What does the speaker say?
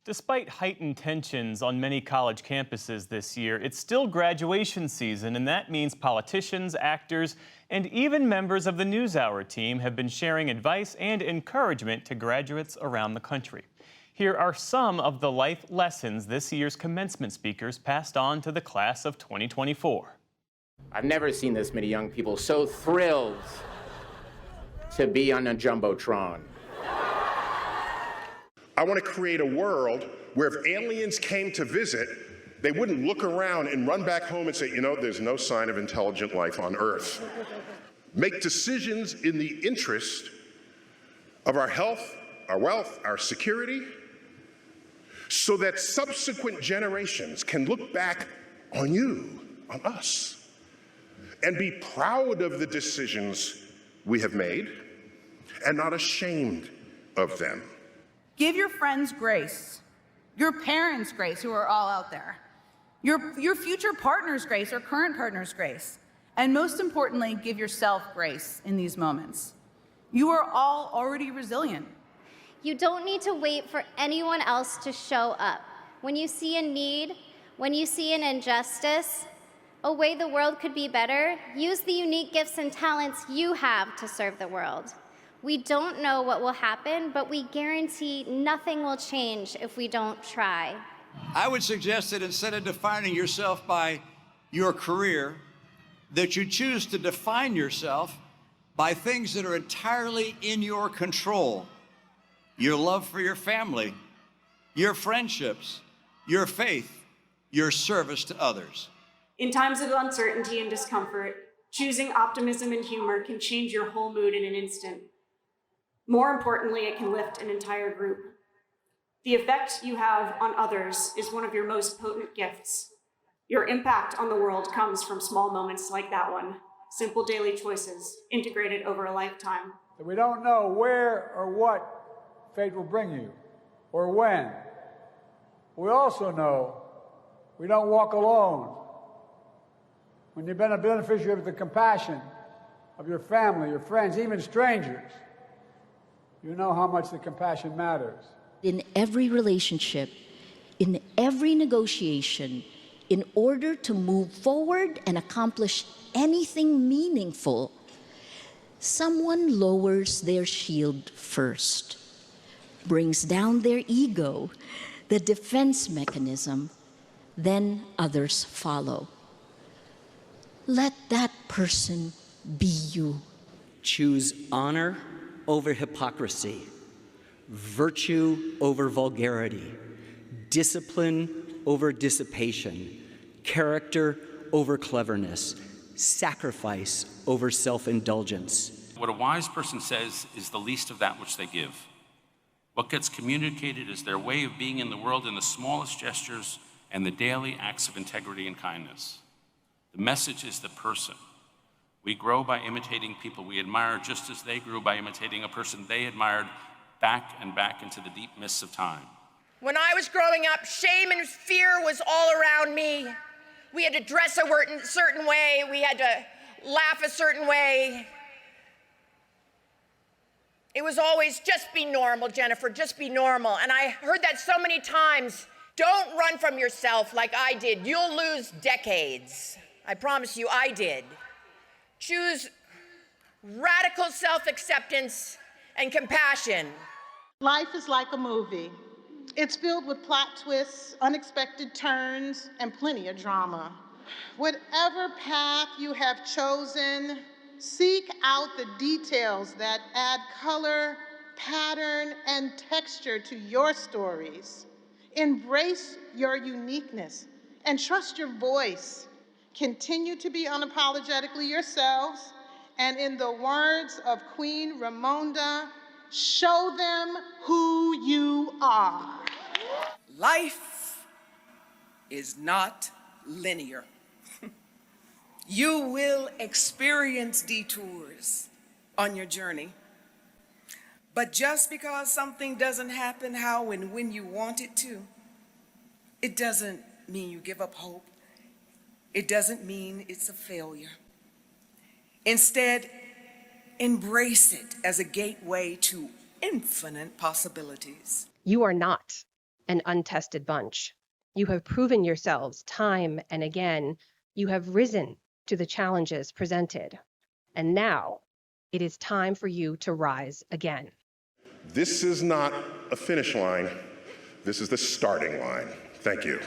Despite heightened tensions on many college campuses this year, it's still graduation season, and that means politicians, actors, and even members of the NewsHour team have been sharing advice and encouragement to graduates around the country. Here are some of the life lessons this year's commencement speakers passed on to the class of 2024. I've never seen this many young people so thrilled to be on a Jumbotron. I want to create a world where if aliens came to visit, they wouldn't look around and run back home and say, you know, there's no sign of intelligent life on Earth. Make decisions in the interest of our health, our wealth, our security, so that subsequent generations can look back on you, on us, and be proud of the decisions we have made and not ashamed of them. Give your friends grace, your parents grace who are all out there, your future partners grace or current partners grace, and most importantly, give yourself grace in these moments. You are all already resilient. You don't need to wait for anyone else to show up. When you see a need, when you see an injustice, a way the world could be better, use the unique gifts and talents you have to serve the world. We don't know what will happen, but we guarantee nothing will change if we don't try. I would suggest that instead of defining yourself by your career, that you choose to define yourself by things that are entirely in your control. Your love for your family, your friendships, your faith, your service to others. In times of uncertainty and discomfort, choosing optimism and humor can change your whole mood in an instant. More importantly, it can lift an entire group. The effect you have on others is one of your most potent gifts. Your impact on the world comes from small moments like that one, simple daily choices integrated over a lifetime. We don't know where or what fate will bring you, or when. We also know we don't walk alone. When you've been a beneficiary of the compassion of your family, your friends, even strangers, you know how much the compassion matters. In every relationship, in every negotiation, in order to move forward and accomplish anything meaningful, someone lowers their shield first, brings down their ego, the defense mechanism, then others follow. Let that person be you. Choose honor over hypocrisy, virtue over vulgarity, discipline over dissipation, character over cleverness, sacrifice over self-indulgence. What a wise person says is the least of that which they give. What gets communicated is their way of being in the world in the smallest gestures and the daily acts of integrity and kindness. The message is the person. We grow by imitating people we admire just as they grew by imitating a person they admired back and back into the deep mists of time. When I was growing up, shame and fear was all around me. We had to dress a certain way. We had to laugh a certain way. It was always, just be normal, Jennifer, just be normal. And I heard that so many times. Don't run from yourself like I did. You'll lose decades. I promise you, I did. Choose radical self-acceptance and compassion. Life is like a movie. It's filled with plot twists, unexpected turns, and plenty of drama. Whatever path you have chosen, seek out the details that add color, pattern, and texture to your stories. Embrace your uniqueness and trust your voice. Continue to be unapologetically yourselves, and in the words of Queen Ramonda, show them who you are. Life is not linear. You will experience detours on your journey. But just because something doesn't happen how and when you want it to, it doesn't mean you give up hope. It doesn't mean it's a failure. Instead, embrace it as a gateway to infinite possibilities. You are not an untested bunch. You have proven yourselves time and again. You have risen to the challenges presented. And now it is time for you to rise again. This is not a finish line. This is the starting line. Thank you.